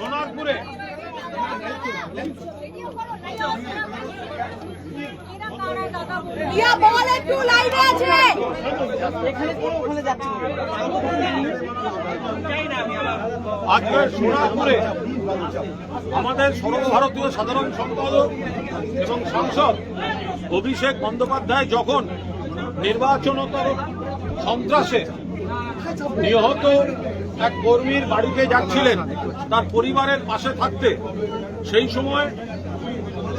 সোনারপুরে আজকে সোনারপুরে আমাদের সর্বভারতীয় সাধারণ সম্পাদক এবং সাংসদ অভিষেক বন্দ্যোপাধ্যায় যখন নির্বাচনোত্তর সন্ত্রাসে নিহত এক কর্মীর বাড়িতে যাচ্ছিলেন তার পরিবারের পাশে থাকতে, সেই সময়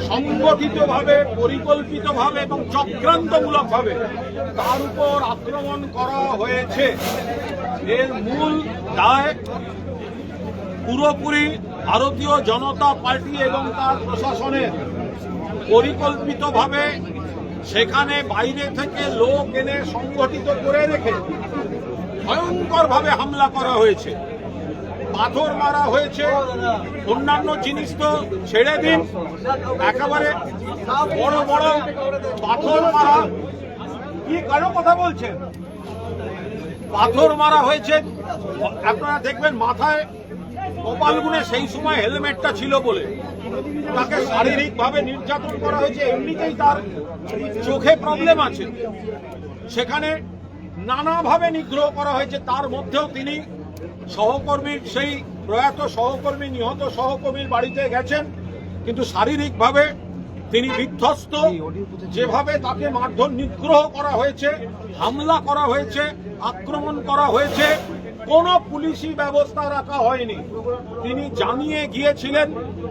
সংগঠিতভাবে, পরিকল্পিতভাবে এবং চক্রান্তমূলকভাবে তার উপর আক্রমণ করা হয়েছে। এর মূল দায় পুরোপুরি ভারতীয় জনতা পার্টি এবং তার প্রশাসনের। পরিকল্পিতভাবে সেখানে বাইরে থেকে লোক এনে সংগঠিত করে রেখে ভয়ঙ্করভাবে হামলা করা হয়েছে, পাথর মারা হয়েছে, অন্যান্য জিনিস তো ছেড়ে দিন, একেবারে বড় বড় পাথর মারা। কি কারো কথা বলছেন? পাথর মারা হয়েছে। আপনারা দেখবেন মাথায় কপাল গুনে সেই সময় হেলমেটটা ছিল বলে তাকে শারীরিকভাবে নির্যাতন করা হয়েছে। এমনিতেই তার চোখে প্রবলেম আছে, সেখানে নানাভাবে নিগ্রহ করা হয়েছে। তার মধ্যেও তিনি সহকর্মীর, সেই প্রয়াত সহকর্মী, নিহত সহকর্মীর বাড়িতে গেছেন, কিন্তু শারীরিকভাবে তিনি বিধ্বস্ত। যেভাবে তাকে মারধর, নিগ্রহ করা হয়েছে, হামলা করা হয়েছে, আক্রমণ করা হয়েছে, কোনো পুলিশি ব্যবস্থা রাখা হয়নি। তিনি জানিয়ে গিয়েছিলেন,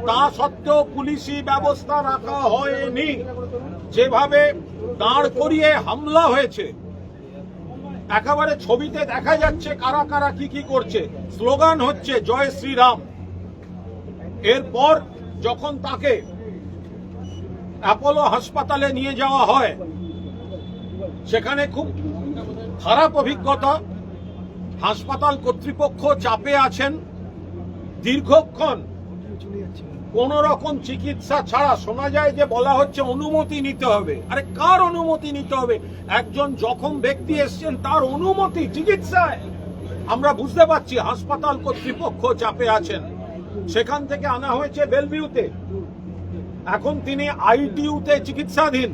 তা সত্ত্বেও পুলিশি ব্যবস্থা রাখা হয়নি। যেভাবে দাঁড় করিয়ে হামলা হয়েছে, একেবারে ছবিতে দেখা যাচ্ছে কারা কারা কি কি করছে। স্লোগান হচ্ছে জয় শ্রীরাম। এরপর যখন তাকে অ্যাপোলো হাসপাতালে নিয়ে যাওয়া হয়, সেখানে খুব খারাপ অভিজ্ঞতা। হাসপাতাল কর্তৃপক্ষ চাপে আছেন, দীর্ঘক্ষণ কোন রকম চিকিৎসা ছাড়া। শোনা যায় যে বলা হচ্ছে অনুমতি নিতে হবে। আরে কার অনুমতি নিতে হবে? একজন জখম ব্যক্তি এসছেন, তার অনুমতি চিকিৎসায়। আমরা বুঝতে পারছি হাসপাতাল কর্তৃপক্ষ চাপে আছেন। সেখান থেকে আনা হয়েছে বেলভিউতে, এখন তিনি আইটিইউতে চিকিৎসাধীন।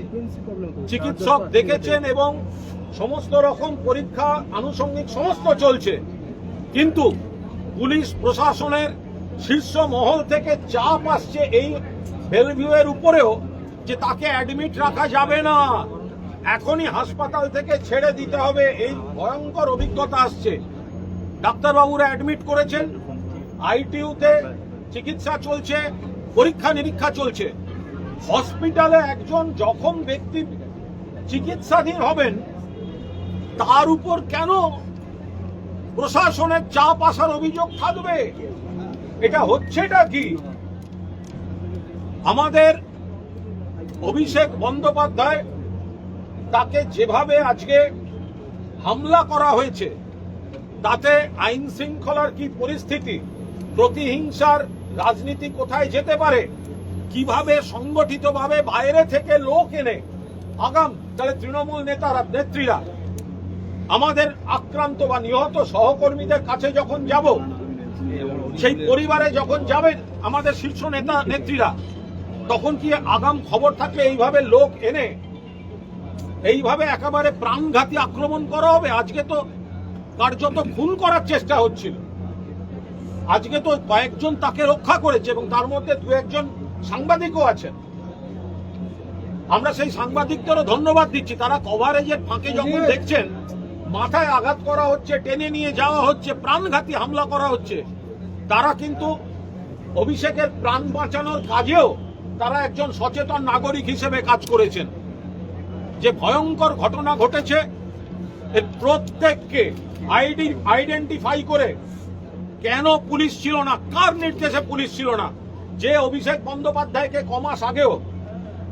চিকিৎসক দেখেছেন এবং সমস্ত রকম পরীক্ষা আনুষঙ্গিক সমস্ত চলছে, কিন্তু পুলিশ প্রশাসনের শীর্ষ মহল থেকে চাপ আসছে এই বেলভিউয়ের উপরেও যে তাকে অ্যাডমিট রাখা যাবে না, এখনই হাসপাতাল থেকে ছেড়ে দিতে হবে। এই ভয়ঙ্কর অভিজ্ঞতা আসছে। ডাক্তারবাবুরা অ্যাডমিট করেছেন, আইটিইউতে চিকিৎসা চলছে, পরীক্ষা নিরীক্ষা চলছে। হসপিটালে একজন জখম ব্যক্তি চিকিৎসাধীন হবেন, তার উপর কেন প্রশাসনের চাপ আসার অভিযোগ থাকবে? এটা হচ্ছেটা কি? আমাদের অভিষেক বন্দ্যোপাধ্যায়, তাকে যেভাবে আজকে হামলা করা হয়েছে, তাতে আইন শৃঙ্খলার কি পরিস্থিতি, প্রতিহিংসার রাজনীতি কোথায় যেতে পারে, কিভাবে সংগঠিতভাবে বাইরে থেকে লোক এনে আগাম তাহলে তৃণমূল নেতারা, নেত্রীরা আমাদের আক্রান্ত বা নিহত সহকর্মীদের কাছে যখন যাব, সেই পরিবারে যখন যাবেন আমাদের শীর্ষ নেতা নেত্রীরা, তখন কি আগাম খবর থাকলে এইভাবে লোক এনে এইভাবে একেবারে প্রাণঘাতী আক্রমণ করা হবে? আজকে তো কার্যত খুন করার চেষ্টা হচ্ছিল। আজকে তো কয়েকজন তাকে রক্ষা করেছে এবং তার মধ্যে দু একজন সাংবাদিকও আছেন। আমরা সেই সাংবাদিকদেরও ধন্যবাদ দিচ্ছি। তারা কভারেজের ফাঁকে যখন দেখছেন মাথায় আঘাত করা হচ্ছে, টেনে নিয়ে যাওয়া হচ্ছে, প্রাণঘাতী হামলা করা হচ্ছে, তারা কিন্তু অভিষেকের প্রাণ বাঁচানোর কাজেও তারা একজন সচেতন নাগরিক হিসেবে কাজ করেছেন। যে ভয়ঙ্কর ঘটনা ঘটেছে, এর প্রত্যেককে আইডেন্টিফাই করে কেন পুলিশ ছিল না, কার নির্দেশে পুলিশ ছিল না। যে অভিষেক বন্দ্যোপাধ্যায়কে কমাস আগেও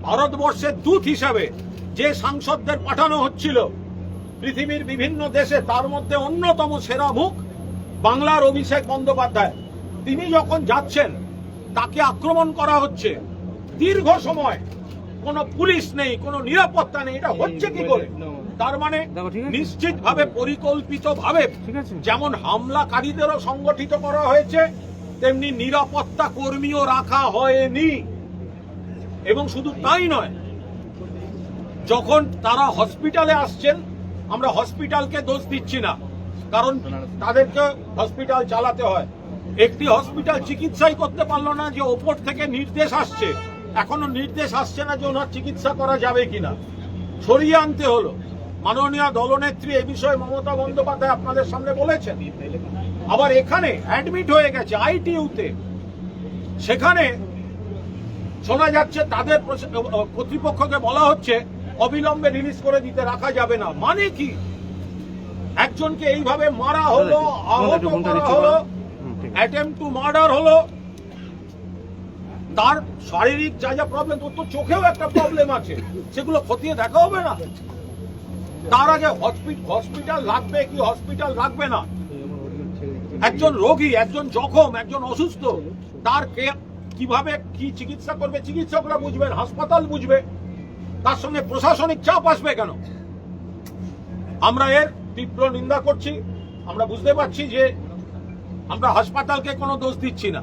ভারতবর্ষের দূত হিসাবে যে সাংসদদের পাঠানো হচ্ছিল পৃথিবীর বিভিন্ন দেশে, তার মধ্যে অন্যতম সেরা মুখ বাংলার অভিষেক বন্দ্যোপাধ্যায়। তিনি যখন যাচ্ছেন, তাকে আক্রমণ করা হচ্ছে, দীর্ঘ সময় কোনো পুলিশ নেই, কোনো নিরাপত্তা নেই। এটা হচ্ছে কি করে? তার মানে নিশ্চিতভাবে পরিকল্পিতভাবে যেমন হামলাকারীদেরও সংগঠিত করা হয়েছে, তেমনি নিরাপত্তা কর্মীও রাখা হয়নি। এবং শুধু তাই নয়, যখন তারা হসপিটালে আসছেন, আমরা হসপিটালকে দোষ দিচ্ছি না, কারণ তাদেরকে হসপিটাল চালাতে হয়। একটি হসপিটাল চিকিৎসাই করতে পারলো না যে ওপর থেকে নির্দেশ আসছে, এখনো নির্দেশ আসছে না যে ওনার চিকিৎসা করা যাবে কিনা, সরিয়ে আনতে হলো। মাননীয় দলনেত্রী এ বিষয়ে মমতা বন্দ্যোপাধ্যায় আপনাদের সামনে বলেছেন। আবার এখানে অ্যাডমিট হয়ে গেছে আইটিইউতে, সেখানে শোনা যাচ্ছে তাদের কর্তৃপক্ষকে বলা হচ্ছে অবিলম্বে রিলিজ করে দিতে, রাখা যাবে না। মানে কি? একজনকে এইভাবে মারা হলো, আহত করা হলো, অ্যাটেম্পট টু মার্ডার হলো, তার শারীরিক যা যা প্রবলেম, তোর তো চোখেও একটা প্রবলেম আছে, সেগুলো খতিয়ে দেখা হবে না? তার আগে হসপিটাল লাগবে কি হসপিটাল লাগবে না, একজন রোগী, একজন জখম, একজন অসুস্থ, তার কিভাবে কি চিকিৎসা করবে চিকিৎসকরা বুঝবেন, হাসপাতাল বুঝবে, তার সঙ্গে প্রশাসনিক চাপ আসবে কেন? আমরা এর তীব্র নিন্দা করছি। আমরা বুঝতে পারছি যে আমরা হাসপাতালকে কোনো দোষ দিচ্ছি না,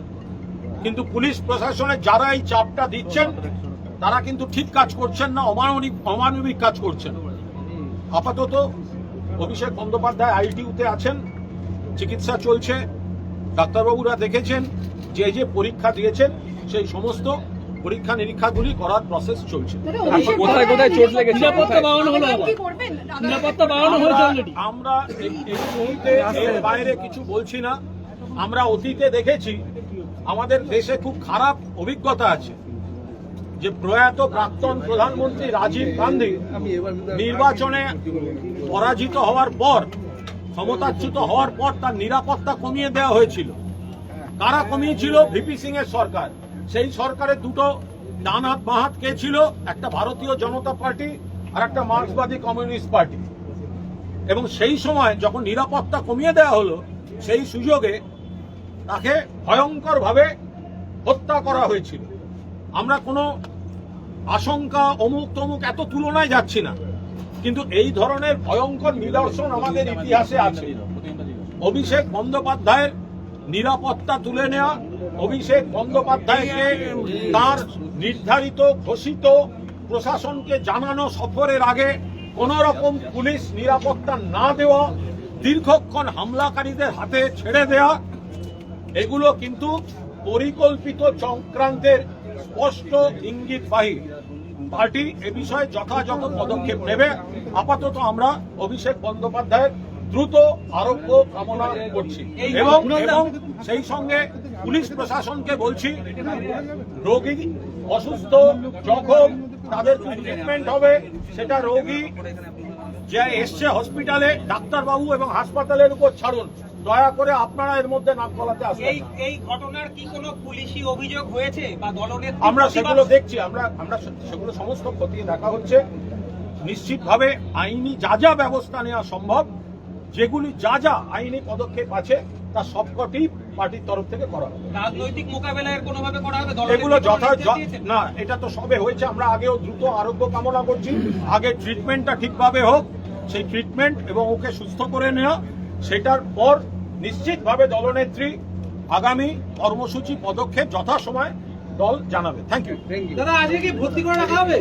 কিন্তু পুলিশ প্রশাসনের যারা এই চাপটা দিচ্ছেন তারা কিন্তু ঠিক কাজ করছেন না, অমানবিক কাজ করছেন। আপাতত অভিষেক বন্দ্যোপাধ্যায় আইটিইউতে আছেন, চিকিৎসা চলছে, ডাক্তারবাবুরা দেখেছেন, যে যে পরীক্ষা দিয়েছেন সেই সমস্ত পরীক্ষা নিরীক্ষাগুলি করার প্রসেস চলছে। কোথায় কোথায় চোট লেগেছে? আমরা এই মুহূর্তে এর বাইরে কিছু বলছি না। আমরা অতীতে দেখেছি, আমাদের দেশে খুব খারাপ অভিজ্ঞতা আছে যে প্রয়াত প্রাক্তন প্রধানমন্ত্রী রাজীব গান্ধী নির্বাচনে পরাজিত হওয়ার পর, ক্ষমতাচ্যুত হওয়ার পর তার নিরাপত্তা কমিয়ে দেওয়া হয়েছিল। কারা কমিয়েছিল? ভিপি সিং এর সরকার। সেই সরকারের দুটো ডান হাত বাঁ হাত কে ছিল? একটা ভারতীয় জনতা পার্টি আর একটা মার্ক্সবাদী কমিউনিস্ট পার্টি। এবং সেই সময় যখন নিরাপত্তা কমিয়ে দেওয়া হলো, সেই সুযোগে তাকে ভয়ঙ্করভাবে হত্যা করা হয়েছিল। আমরা কোনো আশঙ্কা অমুক তমুক এত তুলনায় যাচ্ছি না, কিন্তু এই ধরনের ভয়ঙ্কর নিদর্শন আমাদের ইতিহাসে আছে। অভিষেক বন্দ্যোপাধ্যায়ের নিরাপত্তা তুলে নেওয়া, অভিষেক বন্দ্যোপাধ্যায়কে তার নির্ধারিত ঘোষিত প্রশাসনকে জানানো সফরের আগে কোন রকম পুলিশ নিরাপত্তা না দেওয়া, দীর্ঘক্ষণ হামলাকারীদের হাতে ছেড়ে দেওয়া, এগুলো কিন্তু পরিকল্পিত চক্রান্তের স্পষ্ট ইঙ্গিতবাহী। পার্টি এ বিষয়ে যথাযথ পদক্ষেপ নেবে। আপাতত আমরা অভিষেক বন্দ্যোপাধ্যায়ের দ্রুত আরোগ্য কামনা করছি এবং সেই সঙ্গে পুলিশ প্রশাসনকে বলছি, রোগী অসুস্থ জখম তাদের ট্রিটমেন্ট হবে, সেটা রোগী যে এসছে হসপিটালে, ডাক্তারবাবু এবং হাসপাতালের উপর ছাড়ুন। দয়া করে আপনারা এর মধ্যে নাক গলাতে আসুন। এই ঘটনার কি কোনো পুলিশি অভিযোগ হয়েছে বা দলনেত্রী? আমরা সেগুলো দেখছি, আমরা সেগুলো সমস্ত খতিয়ে দেখা হচ্ছে। নিশ্চিতভাবে আইনি যা যা ব্যবস্থা নেওয়া সম্ভব, যেগুলি যা যা আইনি পদক্ষেপ আছে, তা সবকটি পার্টির তরফ থেকে করা হবে। রাজনৈতিক মোকাবেলায় কোনোভাবে করা হবে? এগুলো না, এটা তো সবে হয়েছে। আমরা আগেও দ্রুত আরোগ্য কামনা করছি। আগে ট্রিটমেন্টটা ঠিকভাবে হোক, সেই ট্রিটমেন্ট এবং ওকে সুস্থ করে নেওয়া, সেটার পর নিশ্চিতভাবে দলনেত্রী আগামী কর্মসূচি পদক্ষেপ যথাসময় দল জানাবে। Thank you. দাদা, আজকে কি ভর্তি করে রাখা হবে?